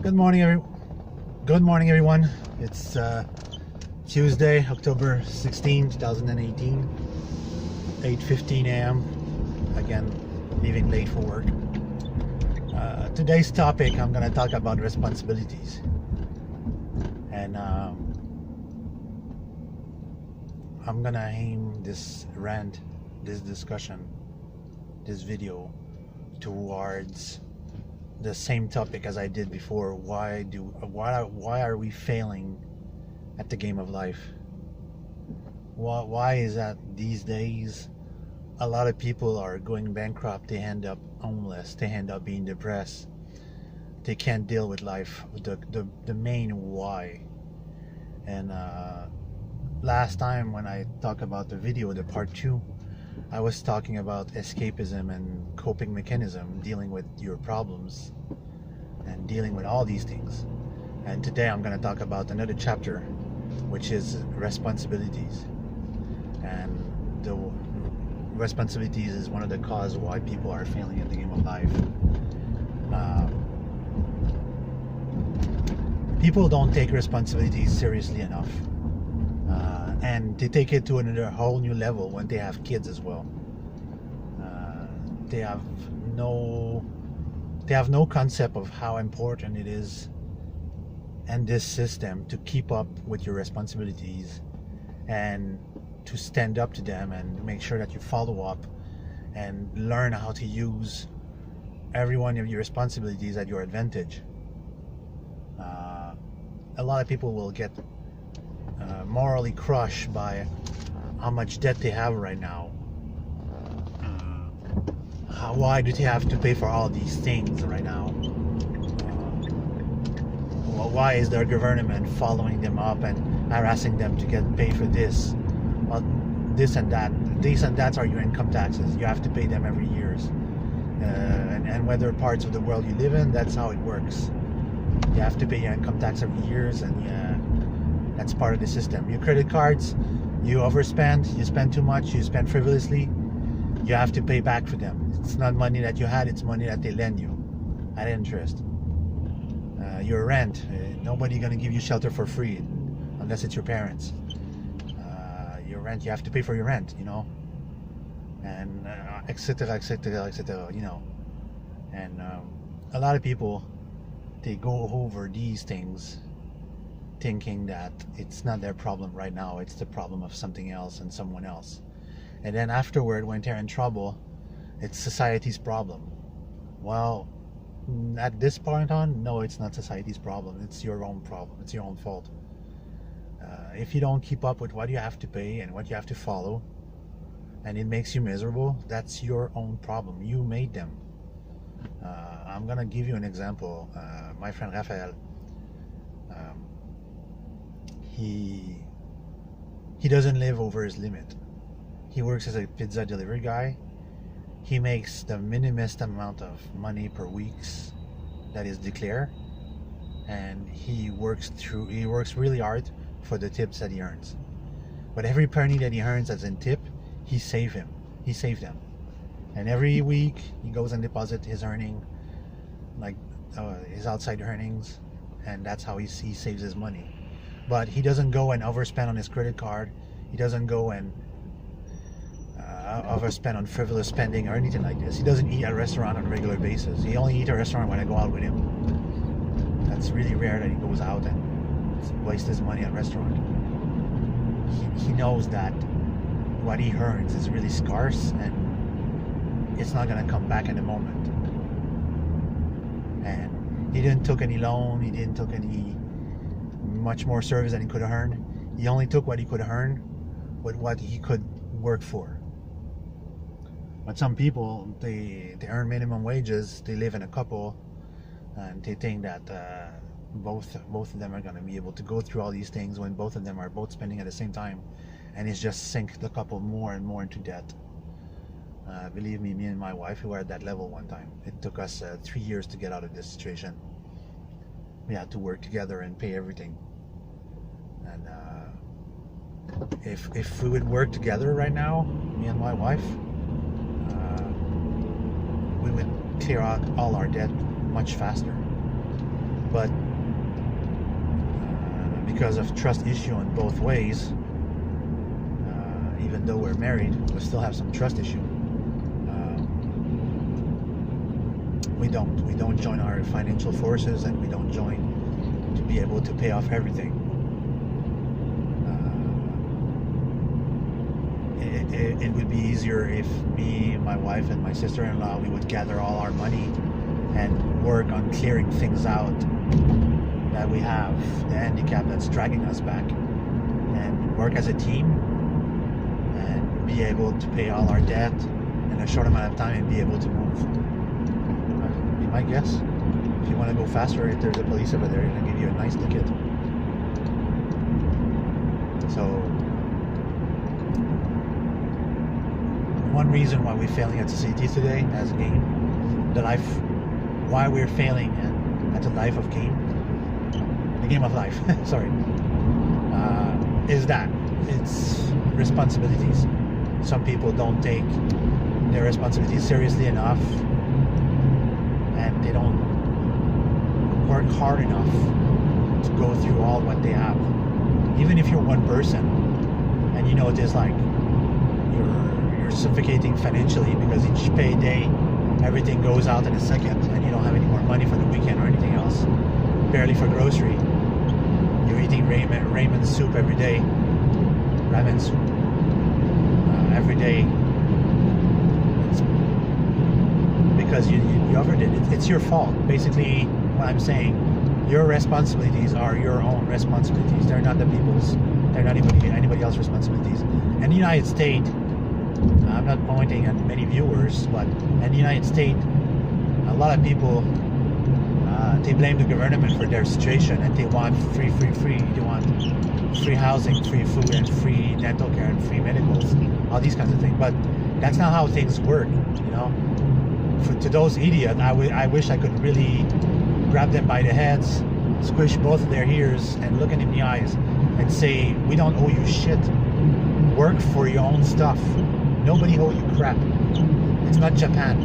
Good morning, everyone. It's Tuesday, October 16, 2018, 8:15 a.m. Again, leaving late for work. Today's topic, I'm going to talk about responsibilities. And I'm going to aim this rant, this discussion, this video towards the same topic as I did before. Why are we failing at the game of life? Why is that these days a lot of people are going bankrupt? They end up homeless, they end up being depressed, they can't deal with life. The main why. And last time when I talked about the video, the part 2, I was talking about escapism and coping mechanism, dealing with your problems and dealing with all these things. And today I'm going to talk about another chapter, which is responsibilities. And the responsibilities is one of the causes why people are failing at the game of life. People don't take responsibilities seriously enough. And they take it to another whole new level when they have kids as well. They have no concept of how important it is in this system to keep up with your responsibilities and to stand up to them and make sure that you follow up and learn how to use every one of your responsibilities at your advantage. A lot of people will get morally crushed by how much debt they have right now. Why do they have to pay for all these things right now? Why is their government following them up and harassing them to get paid for this? Well, this and that. These and that are your income taxes. You have to pay them every year. And whether parts of the world you live in, that's how it works. You have to pay your income tax every year, and that's part of the system. Your credit cards, you overspend, you spend too much, you spend frivolously, you have to pay back for them. It's not money that you had, it's money that they lend you at interest. Your rent, nobody gonna give you shelter for free unless it's your parents. Your rent, you have to pay for your rent, and etc, etc, etc, and a lot of people, they go over these things thinking that it's not their problem right now, it's the problem of something else and someone else. And then afterward, when they're in trouble, it's society's problem. Well, at this point on, no, it's not society's problem. It's your own problem. It's your own fault. If you don't keep up with what you have to pay and what you have to follow, and it makes you miserable, that's your own problem. You made them. I'm gonna give you an example. My friend Raphael, he doesn't live over his limit. He works as a pizza delivery guy. He makes the minimum amount of money per week that is declared, and he works really hard for the tips that he earns. But every penny that he earns as in tip, he saved them. And every week he goes and deposits his earning, like his outside earnings, and that's how he saves his money. But he doesn't go and overspend on his credit card. He doesn't go and overspend on frivolous spending or anything like this. He doesn't eat at a restaurant on a regular basis. He only eats at a restaurant when I go out with him. That's really rare that he goes out and wastes his money at a restaurant. He knows that what he earns is really scarce and it's not going to come back in a moment. And he didn't took any loan. He didn't took any much more service than he could have earned. He only took what he could earn with what he could work for. But some people, they earn minimum wages, they live in a couple, and they think that both of them are going to be able to go through all these things when both of them are both spending at the same time, and it's just sink the couple more and more into debt. Believe me and my wife, we were at that level one time. It took us 3 years to get out of this situation. We had to work together and pay everything. And if we would work together right now, me and my wife, we would clear out all our debt much faster. but because of trust issue on both ways, even though we're married, we still have some trust issue. We don't join our financial forces, and we don't join to be able to pay off everything. It would be easier if me, my wife, and my sister-in-law, we would gather all our money and work on clearing things out that we have, the handicap that's dragging us back, and work as a team and be able to pay all our debt in a short amount of time and be able to move. Be my guess. If you want to go faster, if there's a police over there, they're going to give you a nice ticket. So one reason why we're failing at society today as a game, why we're failing at the life of game, the game of life, sorry, is that it's responsibilities. Some people don't take their responsibilities seriously enough, and they don't work hard enough to go through all what they have. Even if you're one person and you know it is like you're suffocating financially because each payday everything goes out in a second and you don't have any more money for the weekend or anything else, barely for grocery. You're eating ramen soup every day, ramen soup every day. It's because you overdid it. It's your fault. Basically, what I'm saying, your responsibilities are your own responsibilities. They're not the people's. They're not anybody else's responsibilities. In the United States, I'm not pointing at many viewers, but in the United States, a lot of people they blame the government for their situation, and they want free. They want free housing, free food, and free dental care, and free medicals, all these kinds of things. But that's not how things work, you know. To those idiots, I wish I could really grab them by the heads, squish both of their ears, and look them in the eyes and say, we don't owe you shit. Work for your own stuff. Nobody owe you crap. It's not Japan.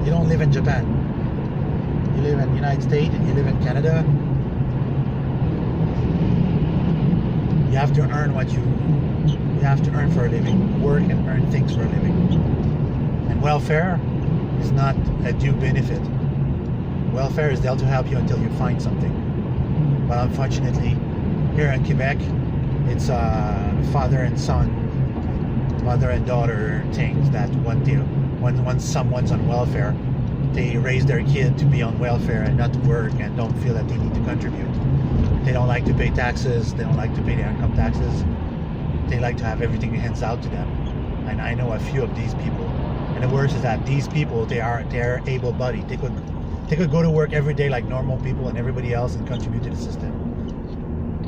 You don't live in Japan. You live in the United States and you live in Canada. You have to earn what you have to earn for a living. Work and earn things for a living. And welfare is not a due benefit. Welfare is there to help you until you find something. But unfortunately, here in Quebec, it's father and son, mother and daughter things that when someone's on welfare, they raise their kid to be on welfare and not to work and don't feel that they need to contribute. They don't like to pay taxes. They don't like to pay their income taxes. They like to have everything hands out to them. And I know a few of these people. And the worst is that these people, they're able-bodied. They could go to work every day like normal people and everybody else and contribute to the system.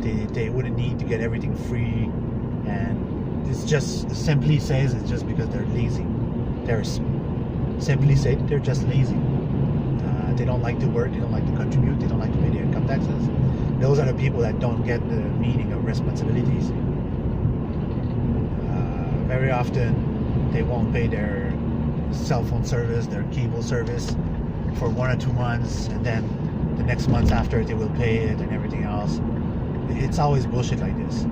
They wouldn't need to get everything free, and it's just simply says it's just because they're lazy. They're simply said they're just lazy. They don't like to work. They don't like to contribute. They don't like to pay their income taxes. Those are the people that don't get the meaning of responsibilities. Very often they won't pay their cell phone service, their cable service for 1 or 2 months, and then the next month after they will pay it and everything else. It's always bullshit like this.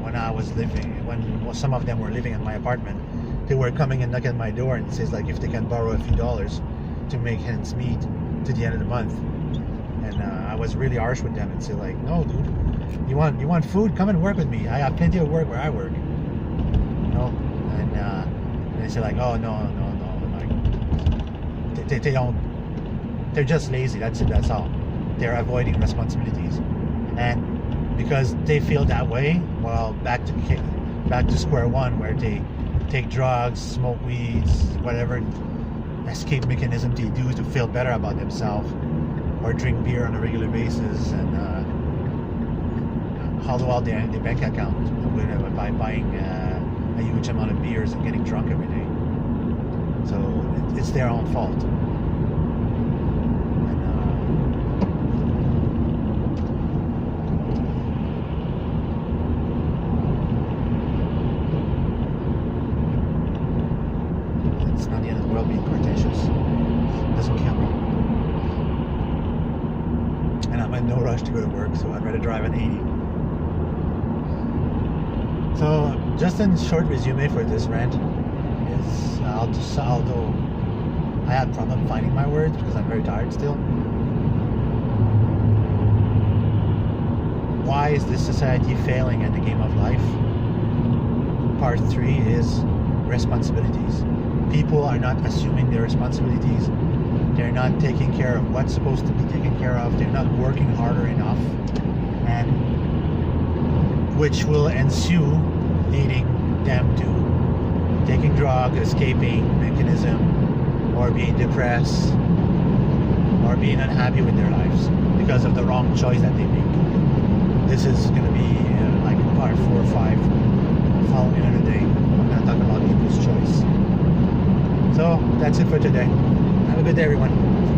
When I was living, when some of them were living in my apartment, they were coming and knocking at my door and says like if they can borrow a few dollars to make ends meet to the end of the month. And I was really harsh with them and say like, no, dude, you want food? Come and work with me. I have plenty of work where I work. You know, and they say like, oh no, like they don't. They're just lazy. That's it. That's all. They're avoiding responsibilities, and because they feel that way, well, back to square one, where they take drugs, smoke weeds, whatever escape mechanism they do to feel better about themselves, or drink beer on a regular basis and hollow out their bank account by buying a huge amount of beers and getting drunk every day. So it's their own fault. It's not the end of the world being cretaceous. rush to go to work, so I'd rather drive at 80. So just a short resume for this rant is although I had problem finding my words because I'm very tired still. Why is this society failing at the game of life? Part 3 is responsibilities. People are not assuming their responsibilities. They're not taking care of what's supposed to be taken care of. They're not working harder enough, and which will ensue leading them to taking drug, escaping mechanism, or being depressed, or being unhappy with their lives because of the wrong choice that they make. This is going to be like part 4 or 5 following another day. I'm going to talk about people's choice. So that's it for today. Have a good day, everyone.